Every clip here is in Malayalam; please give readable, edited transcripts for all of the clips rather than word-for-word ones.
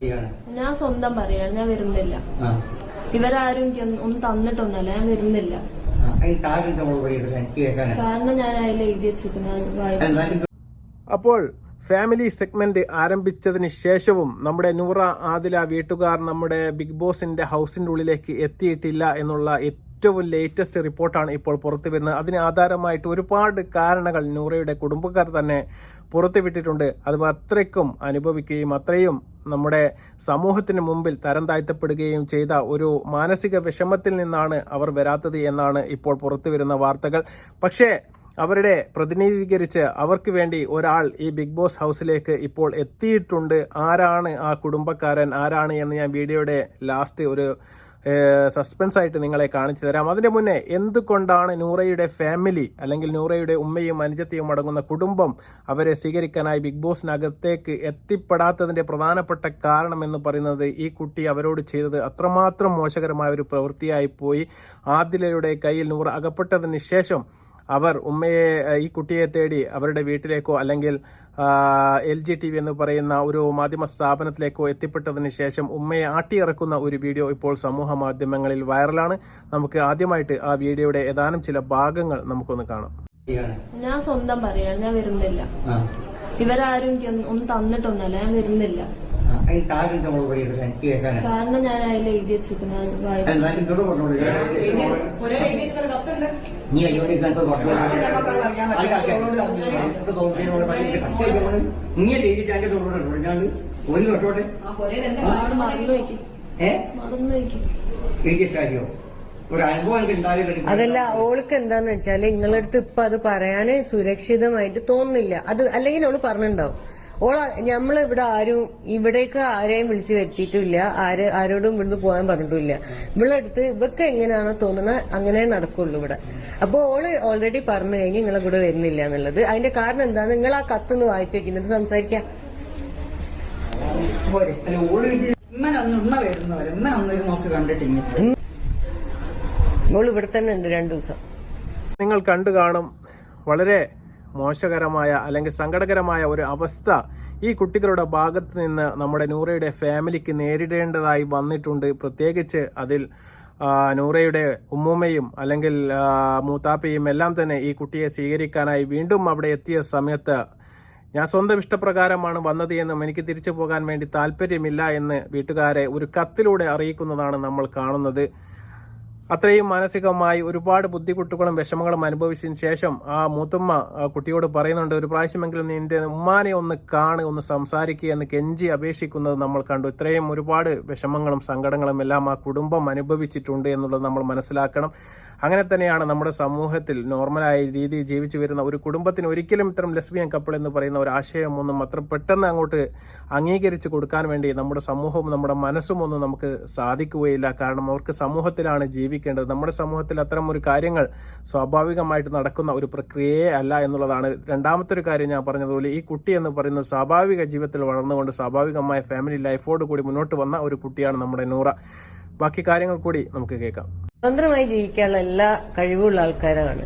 ഞാൻ സ്വന്തം പറയാണ്, ഞാൻ വരുന്നില്ല. ഇവരാരും എനിക്ക് ഒന്നും തന്നിട്ടൊന്നല്ല, ഞാൻ വരുന്നില്ല. കാരണം ഞാൻ അതിൽ എഴുതി വെച്ചിരിക്കുന്ന. അപ്പോൾ ഫാമിലി സെഗ്മെന്റ് ആരംഭിച്ചതിന് ശേഷവും നമ്മുടെ നൂറ ആദില വീട്ടുകാർ നമ്മുടെ ബിഗ് ബോസിന്റെ ഹൗസിന്റെ ഉള്ളിലേക്ക് എത്തിയിട്ടില്ല എന്നുള്ള ഏറ്റവും ലേറ്റസ്റ്റ് റിപ്പോർട്ടാണ് ഇപ്പോൾ പുറത്തു വരുന്നത്. അതിന് ആധാരമായിട്ട് ഒരുപാട് കാരണങ്ങൾ നൂറയുടെ കുടുംബക്കാർ തന്നെ പുറത്തുവിട്ടിട്ടുണ്ട്. അത് അത്രയ്ക്കും അനുഭവിക്കുകയും അത്രയും നമ്മുടെ സമൂഹത്തിന് മുമ്പിൽ തരം താഴ്ത്തപ്പെടുകയും ചെയ്ത ഒരു മാനസിക വിഷമത്തിൽ നിന്നാണ് അവർ വരാത്തത് എന്നാണ് ഇപ്പോൾ പുറത്തു വരുന്ന വാർത്തകൾ. പക്ഷേ അവരുടെ പ്രതിനിധീകരിച്ച് അവർക്ക് വേണ്ടി ഒരാൾ ഈ ബിഗ് ബോസ് ഹൗസിലേക്ക് ഇപ്പോൾ എത്തിയിട്ടുണ്ട്. ആരാണ് ആ കുടുംബക്കാരൻ, ആരാണ് എന്ന് ഞാൻ വീഡിയോയുടെ ലാസ്റ്റ് ഒരു സസ്പെൻസ് ആയിട്ട് നിങ്ങളെ കാണിച്ചു തരാം. അതിന്റെ മുന്നേ എന്തുകൊണ്ടാണ് നൂറയുടെ ഫാമിലി അല്ലെങ്കിൽ നൂറയുടെ ഉമ്മയും അനുജത്തിയും അടങ്ങുന്ന കുടുംബം അവരെ സ്വീകരിക്കാനായി ബിഗ് ബോസിനകത്തേക്ക് എത്തിപ്പെടാത്തതിന്റെ പ്രധാനപ്പെട്ട കാരണം എന്ന് പറയുന്നത് ഈ കുട്ടി അവരോട് ചെയ്തത് അത്രമാത്രം മോശകരമായ ഒരു പ്രവൃത്തിയായി പോയി. ആദിലയുടെ കയ്യിൽ നൂറ അകപ്പെട്ടതിന് ശേഷം അവർ ഉമ്മയെ ഈ കുട്ടിയെ തേടി അവരുടെ വീട്ടിലേക്കോ അല്ലെങ്കിൽ LGTV എന്ന് പറയുന്ന ഒരു മാധ്യമ സ്ഥാപനത്തിലേക്കോ എത്തിപ്പെട്ടതിന് ശേഷം ഉമ്മയെ ആട്ടിയിറക്കുന്ന ഒരു വീഡിയോ ഇപ്പോൾ സമൂഹ മാധ്യമങ്ങളിൽ വൈറലാണ്. നമുക്ക് ആദ്യമായിട്ട് ആ വീഡിയോയുടെ ഏതാനും ചില ഭാഗങ്ങൾ നമുക്കൊന്ന് കാണാം. ഞാൻ സ്വന്തം പറയാണ്, ഞാൻ വരുന്നില്ല. ഇവരാരും എനിക്ക് ഒന്നും തന്നിട്ടൊന്നല്ല, ഞാൻ വരുന്നില്ല. കാരണം ഞാൻ അതിൽ എഴുതി വെച്ചിരിക്കുന്ന. അതല്ല, ഓൾക്ക് എന്താന്ന് വെച്ചാല് നിങ്ങളടുത്ത് ഇപ്പൊ അത് പറയാന് സുരക്ഷിതമായിട്ട് തോന്നുന്നില്ല. അത് അല്ലെങ്കിൽ ഓള് പറഞ്ഞിട്ടുണ്ടാവും. നമ്മളിവിടെ ഇവിടേക്ക് ആരെയും വിളിച്ചു വരുത്തിയിട്ടില്ല, ആരോടും ഇവിടുന്ന് പോകാൻ പറഞ്ഞിട്ടില്ല. ഇവളടുത്ത് ഇവക്ക് എങ്ങനെയാണോ തോന്നുന്നത് അങ്ങനെ നടക്കുള്ളൂ ഇവിടെ. അപ്പൊ ഓള് ഓൾറെഡി പറഞ്ഞു കഴിഞ്ഞ് നിങ്ങളെ കൂടെ വരുന്നില്ല എന്നുള്ളത്. അതിന്റെ കാരണം എന്താണ്? നിങ്ങൾ ആ കത്തൊന്ന് വായിച്ചു വെക്കുന്നത് സംസാരിക്കാം. ഓള് ഇവിടെ തന്നെ ഉണ്ട് 2 ദിവസം. നിങ്ങൾ കണ്ടു കാണും, വളരെ മോശകരമായ അല്ലെങ്കിൽ സങ്കടകരമായ ഒരു അവസ്ഥ ഈ കുട്ടികളുടെ ഭാഗത്ത് നിന്ന് നമ്മുടെ നൂറയുടെ ഫാമിലിക്ക് നേരിടേണ്ടതായി വന്നിട്ടുണ്ട്. പ്രത്യേകിച്ച് അതിൽ നൂറയുടെ ഉമ്മൂമ്മയും അല്ലെങ്കിൽ മൂത്താപ്പയും എല്ലാം തന്നെ ഈ കുട്ടിയെ സ്വീകരിക്കാനായി വീണ്ടും അവിടെ എത്തിയ സമയത്ത് ഞാൻ സ്വന്തം ഇഷ്ടപ്രകാരമാണ് വന്നത് എന്നും എനിക്ക് തിരിച്ചു പോകാൻ വേണ്ടി താല്പര്യമില്ല എന്ന് വീട്ടുകാരെ ഒരു കത്തിലൂടെ അറിയിക്കുന്നതാണ് നമ്മൾ കാണുന്നത്. അത്രയും മാനസികമായി ഒരുപാട് ബുദ്ധിമുട്ടുകളും വിഷമങ്ങളും അനുഭവിച്ചതിന് ശേഷം ആ മൂത്തുമ്മ കുട്ടിയോട് പറയുന്നുണ്ട്, ഒരു പ്രാവശ്യമെങ്കിലും നിന്റെ ഉമ്മാനെ ഒന്ന് ഒന്ന് സംസാരിക്കുക എന്ന് കെഞ്ചി അപേക്ഷിക്കുന്നത് നമ്മൾ കണ്ടു. ഇത്രയും ഒരുപാട് വിഷമങ്ങളും സങ്കടങ്ങളും എല്ലാം ആ കുടുംബം അനുഭവിച്ചിട്ടുണ്ട് എന്നുള്ളത് നമ്മൾ മനസ്സിലാക്കണം. അങ്ങനെ തന്നെയാണ് നമ്മുടെ സമൂഹത്തിൽ നോർമലായ രീതിയിൽ ജീവിച്ചു വരുന്ന ഒരു കുടുംബത്തിന് ഒരിക്കലും ഇത്തരം ലെസ്ബിയൻ കപ്പിൾ എന്ന് പറയുന്ന ഒരു ആശയമൊന്നും അത്ര പെട്ടെന്ന് അങ്ങോട്ട് അംഗീകരിച്ച് കൊടുക്കാൻ വേണ്ടി നമ്മുടെ സമൂഹവും നമ്മുടെ മനസ്സും ഒന്നും നമുക്ക് സാധിക്കുകയില്ല. കാരണം അവർക്ക് സമൂഹത്തിലാണ് ജീവിക്കേണ്ടത്. നമ്മുടെ സമൂഹത്തിൽ അത്തരം ഒരു കാര്യങ്ങൾ സ്വാഭാവികമായിട്ട് നടക്കുന്ന ഒരു പ്രക്രിയയെ അല്ല എന്നുള്ളതാണ്. രണ്ടാമത്തെ ഒരു കാര്യം ഞാൻ പറഞ്ഞതുപോലെ ഈ കുട്ടി എന്ന് പറയുന്നത് സ്വാഭാവിക ജീവിതത്തിൽ വളർന്നുകൊണ്ട് സ്വാഭാവികമായ ഫാമിലി ലൈഫോട് കൂടി മുന്നോട്ട് വന്ന ഒരു കുട്ടിയാണ് നമ്മുടെ നൂറ. ബാക്കി കാര്യങ്ങൾ കൂടി നമുക്ക് കേൾക്കാം. സ്വതന്ത്രമായി ജീവിക്കാനുള്ള എല്ലാ കഴിവുള്ള ആൾക്കാരാണ്.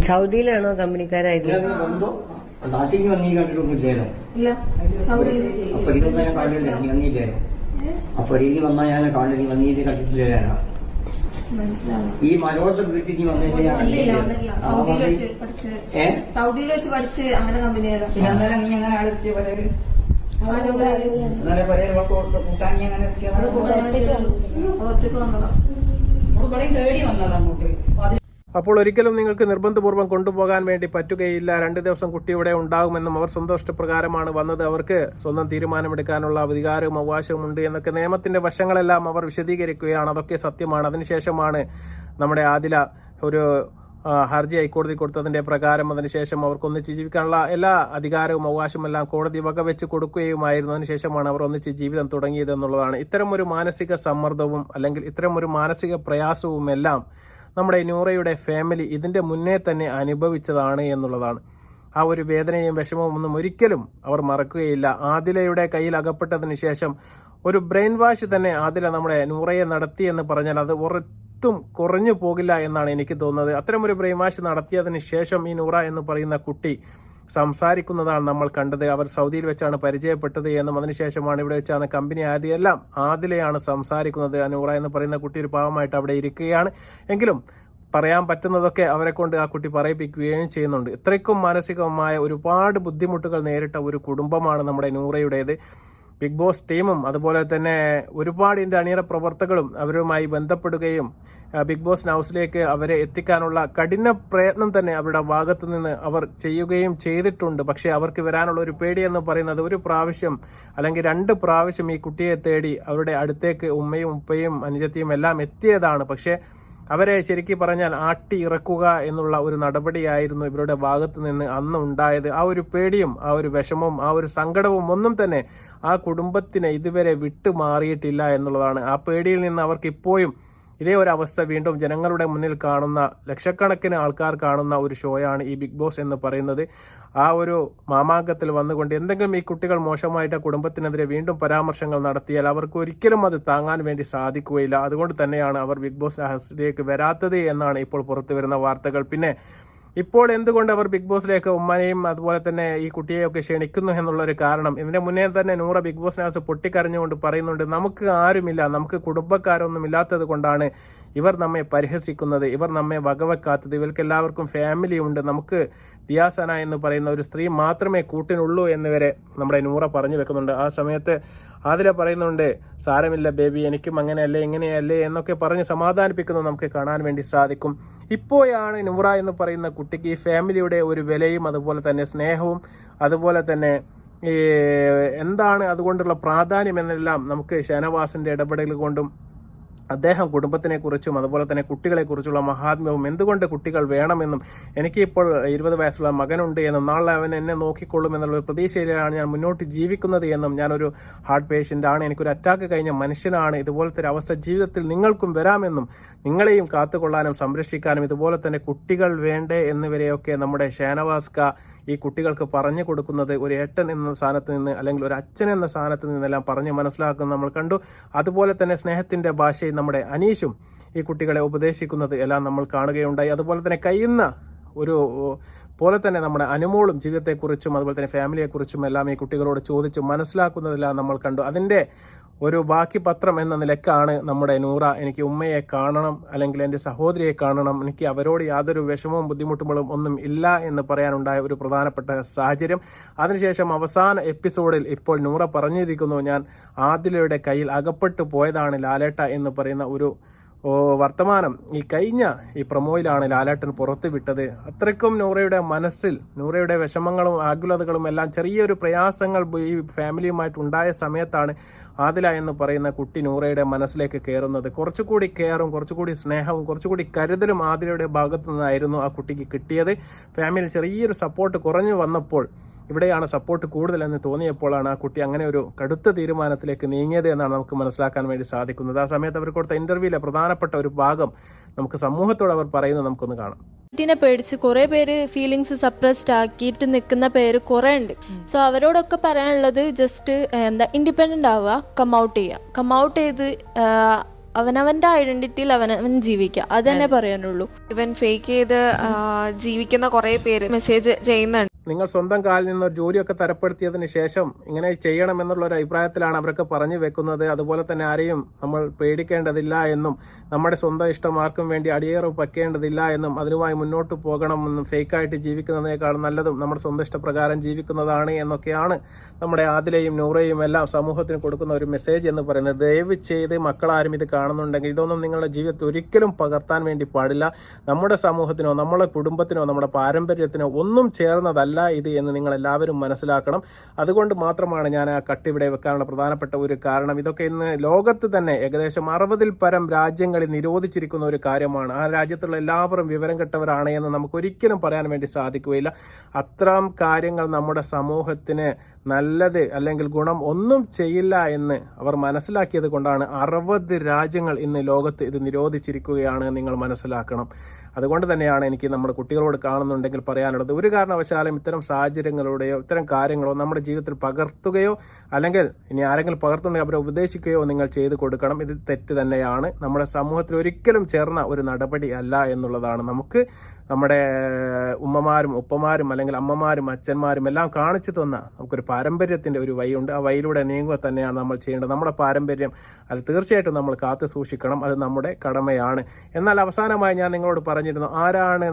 സൗദിയിലാണോ കമ്പനിക്കാരായിരുന്നു? നാട്ടിൽ വന്നീ കണ്ടിട്ടൊന്നുമില്ലല്ലോ. അപ്പൊ ഇതൊന്നും ഞാൻ കാണില്ല, നീ വന്നില്ലേ? അപ്പൊ ഇനി വന്നാ ഞാൻ കാണില്ല, നീ വന്നീട്ട് കണ്ടിട്ടില്ല. ഈ മലയോടത്തെ വീട്ടിൽ നീ വന്നിട്ട് സൗദിയിൽ വെച്ച് പഠിച്ച് അങ്ങനെ കമ്പനിയാലോ. പിന്നെ അന്നേരം നീ അങ്ങനെ ആളെത്തിയ പറയല് കൂട്ടാൻ അങ്ങനെ ഒറ്റക്ക് വന്നതാ, തേടി വന്നതാ അങ്ങോട്ട്. അപ്പോൾ ഒരിക്കലും നിങ്ങൾക്ക് നിർബന്ധപൂർവ്വം കൊണ്ടുപോകാൻ വേണ്ടി പറ്റുകയില്ല. 2 ദിവസം കുട്ടി ഇവിടെ ഉണ്ടാകുമെന്നും അവർ സ്വന്തം ഇഷ്ടപ്രകാരമാണ് വന്നത്, അവർക്ക് സ്വന്തം തീരുമാനമെടുക്കാനുള്ള അധികാരവും അവകാശവും ഉണ്ട് എന്നൊക്കെ നിയമത്തിന്റെ വശങ്ങളെല്ലാം അവർ വിശദീകരിക്കുകയാണ്. അതൊക്കെ സത്യമാണ്. അതിനുശേഷമാണ് നമ്മുടെ ആദില ഒരു ഹർജി ഹൈക്കോടതി കൊടുത്തതിന്റെ പ്രകാരം അതിനുശേഷം അവർക്ക് ഒന്നിച്ച് ജീവിക്കാനുള്ള എല്ലാ അധികാരവും അവകാശവും എല്ലാം കോടതി വകവെച്ച് കൊടുക്കുകയുമായിരുന്നു. അതിനുശേഷമാണ് അവർ ഒന്നിച്ച് ജീവിതം തുടങ്ങിയത് എന്നുള്ളതാണ്. ഇത്തരം ഒരു മാനസിക സമ്മർദ്ദവും അല്ലെങ്കിൽ ഇത്തരം ഒരു മാനസിക പ്രയാസവും എല്ലാം നമ്മുടെ നൂറയുടെ ഫാമിലി ഇതിന്റെ മുന്നേ തന്നെ അനുഭവിച്ചതാണ് എന്നുള്ളതാണ്. ആ ഒരു വേദനയും വിഷമവും ഒന്നും ഒരിക്കലും അവർ മറക്കുകയില്ല. ആദിലയുടെ കയ്യിൽ അകപ്പെട്ടതിന് ശേഷം ഒരു ബ്രെയിൻ വാഷ് തന്നെ ആദില നമ്മുടെ നൂറയെ നടത്തി എന്ന് പറഞ്ഞാൽ അത് ഒട്ടും കുറഞ്ഞു പോകില്ല എന്നാണ് എനിക്ക് തോന്നുന്നത്. അത്തരമൊരു ബ്രെയിൻ വാഷ് നടത്തിയതിന് ശേഷം ഈ നൂറ എന്ന് പറയുന്ന കുട്ടി സംസാരിക്കുന്നതാണ് നമ്മൾ കണ്ടത്. അവർ സൗദിയിൽ വെച്ചാണ് പരിചയപ്പെട്ടത് എന്നും അതിനുശേഷമാണ് ഇവിടെ വെച്ചാണ് കമ്പനി ആദ്യമെല്ലാം ആദിലയാണ് സംസാരിക്കുന്നത്. നൂറ എന്ന് പറയുന്ന കുട്ടി ഒരു പാവമായിട്ട് അവിടെ ഇരിക്കുകയാണ്. എങ്കിലും പറയാൻ പറ്റുന്നതൊക്കെ അവരെ കൊണ്ട് ആ കുട്ടി പറയിപ്പിക്കുകയും ചെയ്യുന്നുണ്ട്. ഇത്രയ്ക്കും മാനസികമായ ഒരുപാട് ബുദ്ധിമുട്ടുകൾ നേരിട്ട ഒരു കുടുംബമാണ് നമ്മുടെ നൂറയുടേത്. ബിഗ് ബോസ് ടീമും അതുപോലെ തന്നെ ഒരുപാട് ഇതിൻ്റെ അണിയറ പ്രവർത്തകരും അവരുമായി ബന്ധപ്പെടുകയും ബിഗ് ബോസ് ഹൗസിലേക്ക് അവരെ എത്തിക്കാനുള്ള കഠിന പ്രയത്നം തന്നെ അവരുടെ ഭാഗത്തു നിന്ന് അവർ ചെയ്യുകയും ചെയ്തിട്ടുണ്ട്. പക്ഷേ അവർക്ക് വരാനുള്ള ഒരു പേടിയെന്ന് പറയുന്നത് ഒരു പ്രാവശ്യം അല്ലെങ്കിൽ 2 പ്രാവശ്യം ഈ കുട്ടിയെ തേടി അവരുടെ അടുത്തേക്ക് ഉമ്മയും ഉപ്പയും അനുജത്തിയും എല്ലാം എത്തിയതാണ്. പക്ഷേ അവരെ ശരിക്കും പറഞ്ഞാൽ ആട്ടി ഇറക്കുക എന്നുള്ള ഒരു നടപടിയായിരുന്നു ഇവരുടെ ഭാഗത്ത് നിന്ന് അന്ന് ഉണ്ടായത്. ആ ഒരു പേടിയും ആ ഒരു വിഷമവും ആ ഒരു സങ്കടവും ഒന്നും തന്നെ ആ കുടുംബത്തിനെ ഇതുവരെ വിട്ടുമാറിയിട്ടില്ല എന്നുള്ളതാണ്. ആ പേടിയിൽ നിന്ന് അവർക്ക് ഇപ്പോഴും ഇതേ ഒരു അവസ്ഥ വീണ്ടും ജനങ്ങളുടെ മുന്നിൽ കാണുന്ന ലക്ഷക്കണക്കിന് ആൾക്കാർ കാണുന്ന ഒരു ഷോയാണ് ഈ ബിഗ് ബോസ് എന്ന് പറയുന്നത്. ആ ഒരു മാമാങ്കത്തിൽ വന്നുകൊണ്ട് എന്തെങ്കിലും ഈ കുട്ടികൾ മോശമായിട്ട് കുടുംബത്തിനെതിരെ വീണ്ടും പരാമർശങ്ങൾ നടത്തിയാൽ അവർക്ക് ഒരിക്കലും അത് താങ്ങാൻ വേണ്ടി സാധിക്കുകയില്ല. അതുകൊണ്ട് തന്നെയാണ് അവർ ബിഗ് ബോസ് ഹൗസിലേക്ക് വരാത്തത് എന്നാണ് ഇപ്പോൾ പുറത്തു വരുന്ന വാർത്തകൾ. പിന്നെ ഇപ്പോൾ എന്തുകൊണ്ട് അവർ ബിഗ് ബോസിലേക്ക് ഉമ്മനെയും അതുപോലെ തന്നെ ഈ കുട്ടിയെയൊക്കെ ക്ഷണിക്കുന്നു എന്നുള്ളൊരു കാരണം ഇതിന് മുന്നേ തന്നെ നൂറ ബിഗ് ബോസ് ഹൗസ് പൊട്ടിക്കരഞ്ഞുകൊണ്ട് പറയുന്നുണ്ട്, നമുക്ക് ആരുമില്ല, നമുക്ക് കുടുംബക്കാരൊന്നും ഇല്ലാത്തത് കൊണ്ടാണ് ഇവർ നമ്മെ പരിഹസിക്കുന്നത്, ഇവർ നമ്മെ വകവെക്കാത്തത്, ഇവർക്ക് എല്ലാവർക്കും ഫാമിലി ഉണ്ട്, നമുക്ക് ദിയാസന എന്ന് പറയുന്ന ഒരു സ്ത്രീ മാത്രമേ കൂട്ടിനുള്ളൂ എന്നിവരെ നമ്മുടെ നൂറ പറഞ്ഞു വെക്കുന്നുണ്ട്. ആ സമയത്ത് ആദില പറയുന്നുണ്ട്, സാരമില്ല ബേബി, എനിക്കും അങ്ങനെയല്ലേ ഇങ്ങനെയല്ലേ എന്നൊക്കെ പറഞ്ഞ് സമാധാനിപ്പിക്കുന്നത് നമുക്ക് കാണാൻ വേണ്ടി സാധിക്കും. ഇപ്പോഴാണ് നൂറ എന്ന് പറയുന്ന കുട്ടിക്ക് ഈ ഫാമിലിയുടെ ഒരു വിലയും അതുപോലെ തന്നെ സ്നേഹവും അതുപോലെ തന്നെ ഈ എന്താണ് അതുകൊണ്ടുള്ള പ്രാധാന്യം എന്നെല്ലാം നമുക്ക് ഷാനവാസിൻ്റെ ഇടപെടൽ കൊണ്ടും അദ്ദേഹം കുടുംബത്തിനെക്കുറിച്ചും അതുപോലെ തന്നെ കുട്ടികളെക്കുറിച്ചുള്ള മഹാത്മ്യവും എന്തുകൊണ്ട് കുട്ടികൾ വേണമെന്നും എനിക്കിപ്പോൾ 20 വയസ്സുള്ള മകനുണ്ട് എന്നും നാളെ അവൻ എന്നെ നോക്കിക്കൊള്ളും എന്നുള്ള പ്രതീക്ഷയിലാണ് ഞാൻ മുന്നോട്ട് ജീവിക്കുന്നത് എന്നും ഞാനൊരു ഹാർട്ട് പേഷ്യൻ്റ് ആണ്, എനിക്കൊരു അറ്റാക്ക് കഴിഞ്ഞ മനുഷ്യനാണ്, ഇതുപോലത്തെ ഒരു അവസ്ഥ ജീവിതത്തിൽ നിങ്ങൾക്കും വരാമെന്നും നിങ്ങളെയും കാത്തുകൊള്ളാനും സംരക്ഷിക്കാനും ഇതുപോലെ തന്നെ കുട്ടികൾ വേണ്ടേ എന്നിവരെയൊക്കെ നമ്മുടെ ഷാനവാസ്ക ഈ കുട്ടികൾക്ക് പറഞ്ഞു കൊടുക്കുന്നത് ഒരു ഏട്ടൻ എന്ന സ്ഥാനത്ത് നിന്ന് അല്ലെങ്കിൽ ഒരു അച്ഛൻ എന്ന സ്ഥാനത്ത് നിന്നെല്ലാം പറഞ്ഞ് മനസ്സിലാക്കുന്നത് നമ്മൾ കണ്ടു. അതുപോലെ തന്നെ സ്നേഹത്തിൻ്റെ ഭാഷയിൽ നമ്മുടെ അനീഷും ഈ കുട്ടികളെ ഉപദേശിക്കുന്നത് എല്ലാം നമ്മൾ കാണുകയുണ്ടായി. അതുപോലെ തന്നെ കഴിയുന്ന ഒരു പോലെ തന്നെ നമ്മുടെ അനുമോളും ജീവിതത്തെക്കുറിച്ചും അതുപോലെ തന്നെ ഫാമിലിയെക്കുറിച്ചും എല്ലാം ഈ കുട്ടികളോട് ചോദിച്ച് മനസ്സിലാക്കുന്നതെല്ലാം നമ്മൾ കണ്ടു. അതിൻ്റെ ഒരു ബാക്കി പത്രം എന്ന നിലക്കാണ് നമ്മുടെ നൂറ എനിക്ക് ഉമ്മയെ കാണണം അല്ലെങ്കിൽ എൻ്റെ സഹോദരിയെ കാണണം, എനിക്ക് അവരോട് യാതൊരു വിഷമവും ബുദ്ധിമുട്ടുകളും ഒന്നും ഇല്ല എന്ന് പറയാനുണ്ടായ ഒരു പ്രധാനപ്പെട്ട സാഹചര്യം. അതിനുശേഷം അവസാന എപ്പിസോഡിൽ ഇപ്പോൾ നൂറ പറഞ്ഞിരിക്കുന്നു, ഞാൻ ആദിലയുടെ കയ്യിൽ അകപ്പെട്ടു പോയതാണ് ലാലേട്ട എന്ന് പറയുന്ന ഒരു വർത്തമാനം ഈ കഴിഞ്ഞ ഈ പ്രൊമോയിലാണ് ലാലേട്ടൻ പുറത്തു വിട്ടത്. അത്രയ്ക്കും നൂറയുടെ മനസ്സിൽ നൂറയുടെ വിഷമങ്ങളും ആകുലതകളും എല്ലാം ചെറിയൊരു പ്രയാസങ്ങൾ ഈ ഫാമിലിയുമായിട്ട് ഉണ്ടായ സമയത്താണ് ആദില എന്ന് പറയുന്ന കുട്ടി നൂറയുടെ മനസ്സിലേക്ക് കയറുന്നത്. കുറച്ചുകൂടി കെയറും കുറച്ചുകൂടി സ്നേഹവും കുറച്ചുകൂടി കരുതലും ആദിലയുടെ ഭാഗത്തു നിന്നായിരുന്നു ആ കുട്ടിക്ക് കിട്ടിയത്. ഫാമിലി ചെറിയൊരു സപ്പോർട്ട് കുറഞ്ഞു വന്നപ്പോൾ ഇവിടെയാണ് സപ്പോർട്ട് കൂടുതലെന്ന് തോന്നിയപ്പോഴാണ് ആ കുട്ടി അങ്ങനെ ഒരു കടുത്ത തീരുമാനത്തിലേക്ക് നീങ്ങിയത് എന്നാണ് നമുക്ക് മനസ്സിലാക്കാൻ വേണ്ടി സാധിക്കുന്നത്. ആ സമയത്ത് അവർ കൊടുത്ത ഇന്റർവ്യൂവിലെ പ്രധാനപ്പെട്ട ഒരു ഭാഗം നമുക്ക് സമൂഹത്തോട് അവർ പറയുന്നത് നമുക്കൊന്ന് കാണാം. ിനെ പേടിച്ച് കുറെ പേര് ഫീലിങ്സ് സപ്രസ്ഡ് ആക്കിയിട്ട് നിൽക്കുന്ന പേര് കുറെ ഉണ്ട്. സോ അവരോടൊക്കെ പറയാനുള്ളത് ജസ്റ്റ് ഇൻഡിപെൻഡന്റ് ആവുക, കം ഔട്ട് ചെയ്ത് അവനവന്റെ ഐഡന്റിറ്റിയിൽ അവനവൻ ജീവിക്കുക, അത് തന്നെ പറയാനുള്ളൂ. ഇവൻ ഫേക്ക് ചെയ്ത് ജീവിക്കുന്ന കുറെ പേര് മെസ്സേജ് ചെയ്യുന്നുണ്ട്. നിങ്ങൾ സ്വന്തം കാലിൽ നിന്ന് ജോലിയൊക്കെ തരപ്പെടുത്തിയതിന് ശേഷം ഇങ്ങനെ ചെയ്യണമെന്നുള്ള ഒരു അഭിപ്രായത്തിലാണ് അവരൊക്കെ പറഞ്ഞു വെക്കുന്നത്. അതുപോലെ തന്നെ ആരെയും നമ്മൾ പേടിക്കേണ്ടതില്ല എന്നും നമ്മുടെ സ്വന്തം ഇഷ്ടം ആർക്കും വേണ്ടി അടിയേറ് വയ്ക്കേണ്ടതില്ല എന്നും അതിനുമായി മുന്നോട്ട് പോകണമെന്നും ഫേക്കായിട്ട് ജീവിക്കുന്നതിനേക്കാളും നല്ലതും നമ്മുടെ സ്വന്തം ഇഷ്ടപ്രകാരം ജീവിക്കുന്നതാണ് എന്നൊക്കെയാണ് നമ്മുടെ ആദിലയും നൂറയും എല്ലാം സമൂഹത്തിന് കൊടുക്കുന്ന ഒരു മെസ്സേജ് എന്ന് പറയുന്നത്. ദയവ് ചെയ്ത് മക്കളാരും ഇത് കാണുന്നുണ്ടെങ്കിൽ ഇതൊന്നും നിങ്ങളുടെ ജീവിതത്തിൽ ഒരിക്കലും പകർത്താൻ വേണ്ടി പാടില്ല. നമ്മുടെ സമൂഹത്തിനോ നമ്മുടെ കുടുംബത്തിനോ നമ്മുടെ പാരമ്പര്യത്തിനോ ഒന്നും ചേർന്നതല്ല ഇത് എന്ന് നിങ്ങൾ എല്ലാവരും മനസ്സിലാക്കണം. അതുകൊണ്ട് മാത്രമാണ് ഞാൻ ആ കട്ട് ഇവിടെ വെക്കാനുള്ള പ്രധാനപ്പെട്ട ഒരു കാരണം. ഇതൊക്കെ ഇന്ന് ലോകത്ത് തന്നെ ഏകദേശം 60-ൽ പരം രാജ്യങ്ങളിൽ നിരോധിച്ചിരിക്കുന്ന ഒരു കാര്യമാണ്. ആ രാജ്യത്തുള്ള എല്ലാവരും വിവരം കെട്ടവരാണ് എന്ന് നമുക്ക് ഒരിക്കലും പറയാൻ വേണ്ടി സാധിക്കുകയില്ല. അത്തരം കാര്യങ്ങൾ നമ്മുടെ സമൂഹത്തിന് നല്ലത് അല്ലെങ്കിൽ ഗുണം ഒന്നും ചെയ്യില്ല എന്ന് അവർ മനസ്സിലാക്കിയത് കൊണ്ടാണ് 60 രാജ്യങ്ങൾ ഇന്ന് ലോകത്ത് ഇത് നിരോധിച്ചിരിക്കുകയാണ് നിങ്ങൾ മനസ്സിലാക്കണം. അതുകൊണ്ട് തന്നെയാണ് എനിക്ക് നമ്മുടെ കുട്ടികളോട് കാണുന്നുണ്ടെങ്കിൽ പറയാനുള്ളത്, ഒരു കാരണവശാലും ഇത്തരം സാഹചര്യങ്ങളുടെയോ ഇത്തരം കാര്യങ്ങളോ നമ്മുടെ ജീവിതത്തിൽ പകർത്തുകയോ അല്ലെങ്കിൽ ഇനി ആരെങ്കിലും പകർത്തുണ്ടെങ്കിൽ അവരെ ഉപദേശിക്കുകയോ നിങ്ങൾ ചെയ്ത് കൊടുക്കണം. ഇത് തെറ്റ് തന്നെയാണ്. നമ്മുടെ സമൂഹത്തിൽ ഒരിക്കലും ചേർന്ന ഒരു നടപടി അല്ല എന്നുള്ളതാണ്. നമുക്ക് നമ്മുടെ ഉമ്മമാരും ഉപ്പമാരും അല്ലെങ്കിൽ അമ്മമാരും അച്ഛന്മാരും എല്ലാം കാണിച്ചു തന്ന നമുക്കൊരു പാരമ്പര്യത്തിൻ്റെ ഒരു വഴിയുണ്ട്. ആ വഴിയിലൂടെ നീങ്ങുക തന്നെയാണ് നമ്മൾ ചെയ്യേണ്ടത്. നമ്മുടെ പാരമ്പര്യം അത് തീർച്ചയായിട്ടും നമ്മൾ കാത്തു സൂക്ഷിക്കണം. അത് നമ്മുടെ കടമയാണ്. എന്നാൽ അവസാനമായി ഞാൻ നിങ്ങളോട് പറഞ്ഞിരുന്നു, ആരാണ്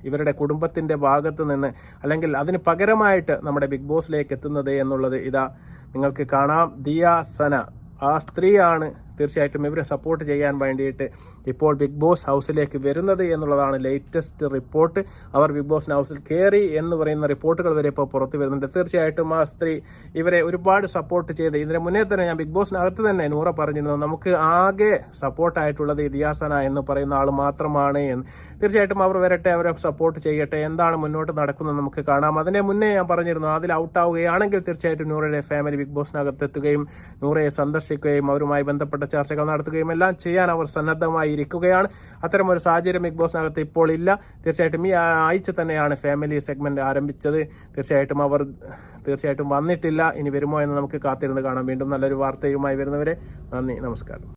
ഇവരുടെ കുടുംബത്തിൻ്റെ ഭാഗത്ത് നിന്ന് അല്ലെങ്കിൽ അതിന് പകരമായിട്ട് നമ്മുടെ ബിഗ് ബോസിലേക്ക് എത്തുന്നത് എന്നുള്ളത് ഇതാ നിങ്ങൾക്ക് കാണാം. ദിയ സന, ആ സ്ത്രീയാണ് തീർച്ചയായിട്ടും ഇവരെ സപ്പോർട്ട് ചെയ്യാൻ വേണ്ടിയിട്ട് ഇപ്പോൾ ബിഗ് ബോസ് ഹൗസിലേക്ക് വരുന്നത് എന്നുള്ളതാണ് ലേറ്റസ്റ്റ് റിപ്പോർട്ട്. അവർ ബിഗ് ബോസ് ഹൗസിൽ കയറി എന്ന് പറയുന്ന റിപ്പോർട്ടുകൾ വരെ ഇപ്പോൾ പുറത്ത് വരുന്നുണ്ട്. തീർച്ചയായിട്ടും ആ സ്ത്രീ ഇവരെ ഒരുപാട് സപ്പോർട്ട് ചെയ്ത്, ഇതിന് മുന്നേ തന്നെ ഞാൻ ബിഗ് ബോസിനകത്ത് തന്നെ നൂറ പറഞ്ഞിരുന്നു, നമുക്ക് ആകെ സപ്പോർട്ടായിട്ടുള്ളത് ദിയാസന എന്ന് പറയുന്ന ആൾ മാത്രമാണ് എന്ന്. തീർച്ചയായിട്ടും അവർ വരട്ടെ, അവരെ സപ്പോർട്ട് ചെയ്യട്ടെ, എന്താണ് മുന്നോട്ട് നടക്കുന്നത് നമുക്ക് കാണാം. അതിനെ മുന്നേ ഞാൻ പറഞ്ഞിരുന്നു, അതിൽ ഔട്ടാവുകയാണെങ്കിൽ തീർച്ചയായിട്ടും നൂറയുടെ ഫാമിലി ബിഗ് ബോസിനകത്ത് എത്തുകയും നൂറയെ സന്ദർശിക്കുകയും അവരുമായി ബന്ധപ്പെട്ട ചർച്ചകൾ നടത്തുകയും എല്ലാം ചെയ്യാൻ അവർ സന്നദ്ധമായി ഇരിക്കുകയാണ്. അത്തരമൊരു സാഹചര്യം ബിഗ് ബോസിനകത്ത് ഇപ്പോൾ ഇല്ല. തീർച്ചയായിട്ടും ഈ ആഴ്ച തന്നെയാണ് ഫാമിലി സെഗ്മെന്റ് ആരംഭിച്ചത്. തീർച്ചയായിട്ടും അവർ വന്നിട്ടില്ല. ഇനി വരുമോ എന്ന് നമുക്ക് കാത്തിരുന്ന് കാണാം. വീണ്ടും നല്ലൊരു വാർത്തയുമായി വരുന്നവരെ നന്ദി, നമസ്കാരം.